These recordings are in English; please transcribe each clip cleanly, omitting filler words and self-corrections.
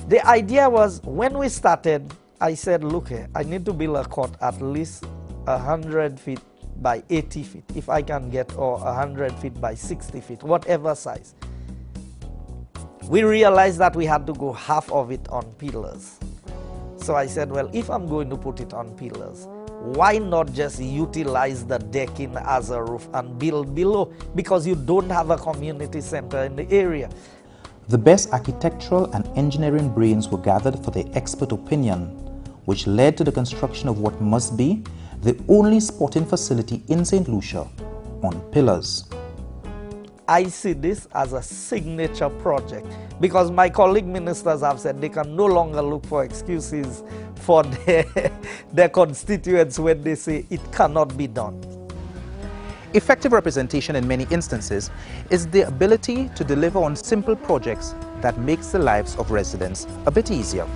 The idea was, when we started, I said, look here, I need to build a court at least 100 feet by 80 feet, if I can get, or 100 feet by 60 feet, whatever size. We realized that we had to go half of it on pillars. So I said, well, if I'm going to put it on pillars, why not just utilize the decking as a roof and build below? Because you don't have a community center in the area. The best architectural and engineering brains were gathered for their expert opinion, which led to the construction of what must be the only sporting facility in St. Lucia on pillars. I see this as a signature project because my colleague ministers have said they can no longer look for excuses for their constituents when they say it cannot be done. Effective representation in many instances is the ability to deliver on simple projects that makes the lives of residents a bit easier.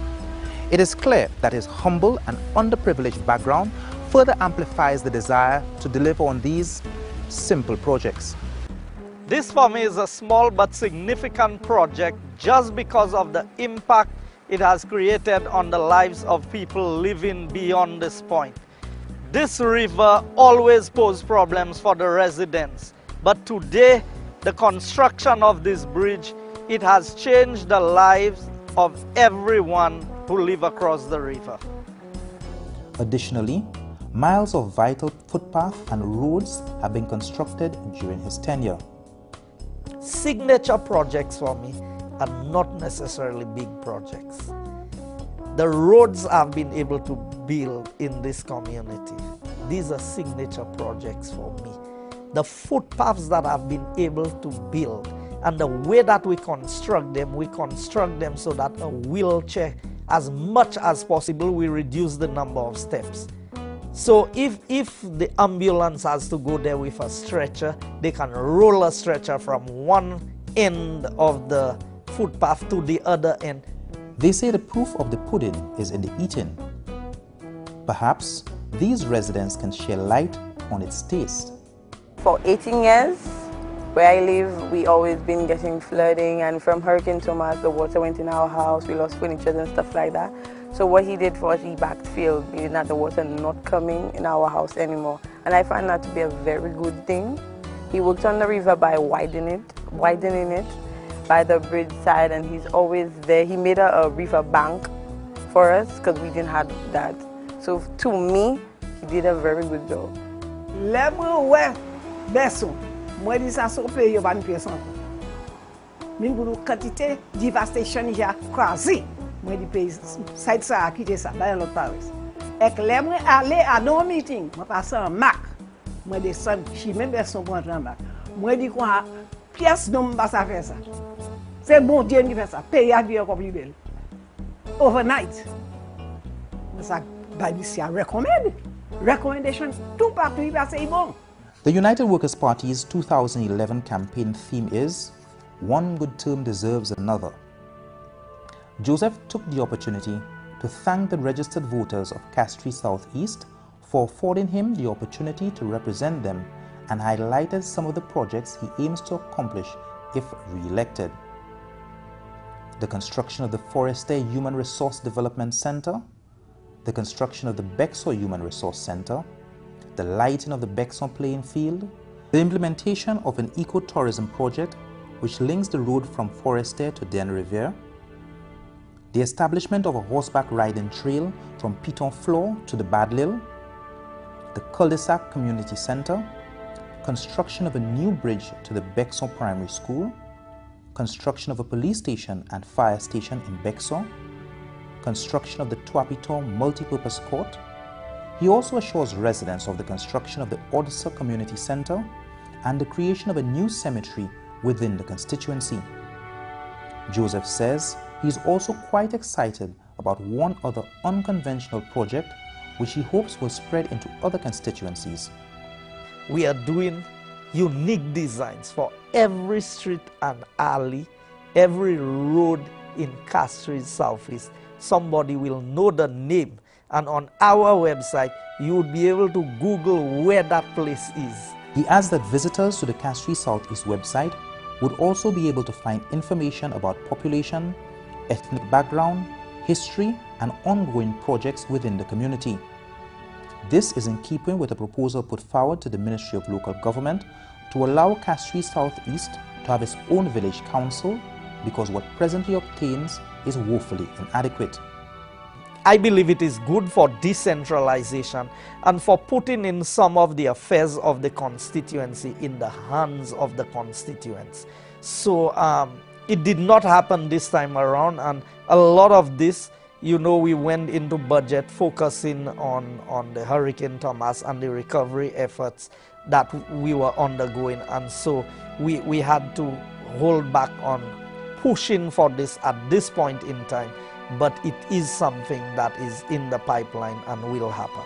It is clear that his humble and underprivileged background further amplifies the desire to deliver on these simple projects. This for me is a small but significant project just because of the impact it has created on the lives of people living beyond this point. This river always posed problems for the residents, but today the construction of this bridge, it has changed the lives of everyone who live across the river. Additionally, miles of vital footpath and roads have been constructed during his tenure. Signature projects for me are not necessarily big projects. The roads I've been able to build in this community, these are signature projects for me. The footpaths that I've been able to build and the way that we construct them so that a wheelchair, as much as possible, we reduce the number of steps. So if the ambulance has to go there with a stretcher, they can roll a stretcher from one end of the footpath to the other end. They say the proof of the pudding is in the eating. Perhaps these residents can share light on its taste. For 18 years, where I live, we always been getting flooding, and from Hurricane Thomas, the water went in our house, we lost furniture and stuff like that. So what he did for us, he backfilled, meaning that the water not coming in our house anymore. And I find that to be a very good thing. He worked on the river by widening it by the bridge side, and he's always there. He made a river bank for us because we didn't have that. So to me, he did a very good job. Moi dis ça so pays va nous payer son. Min pour quantité devastation ya quasi. Moi dis pays site ça quitter ça dans l'autre Paris. Et que les moi aller à nos meeting, moi passer en Mac. Moi descend chi même personne pour entrer en Mac. Moi dis quoi pièce non pas ça faire ça. C'est bon Dieu qui fait ça. Pays a vie encore plus belle. Overnight. Ça Bible c'est recommendation tout partout il passe bon. The United Workers' Party's 2011 campaign theme is "One good term deserves another." Joseph took the opportunity to thank the registered voters of Castries Southeast for affording him the opportunity to represent them and highlighted some of the projects he aims to accomplish if re-elected. The construction of the Forestier Human Resource Development Center, the construction of the Bexor Human Resource Center, the lighting of the Bexon playing field, the implementation of an eco-tourism project which links the road from Forestier to Den Riviere, the establishment of a horseback riding trail from Piton Floor to the Badlil, the Cul-de-sac Community Center, construction of a new bridge to the Bexon Primary School, construction of a police station and fire station in Bexon, construction of the Tuapiton Multipurpose Court. He also assures residents of the construction of the Odessa Community Center and the creation of a new cemetery within the constituency. Joseph says he is also quite excited about one other unconventional project which he hopes will spread into other constituencies. We are doing unique designs for every street and alley, every road in Castries Southeast. Somebody will know the name, and on our website you would be able to Google where that place is. He adds that visitors to the Castries Southeast website would also be able to find information about population, ethnic background, history, and ongoing projects within the community. This is in keeping with a proposal put forward to the Ministry of Local Government to allow Castries Southeast to have its own village council, because what presently obtains is woefully inadequate. I believe it is good for decentralization and for putting in some of the affairs of the constituency in the hands of the constituents. So it did not happen this time around, and a lot of this, you know, we went into budget focusing on the Hurricane Thomas and the recovery efforts that we were undergoing, and so we had to hold back on pushing for this at this point in time, but it is something that is in the pipeline and will happen.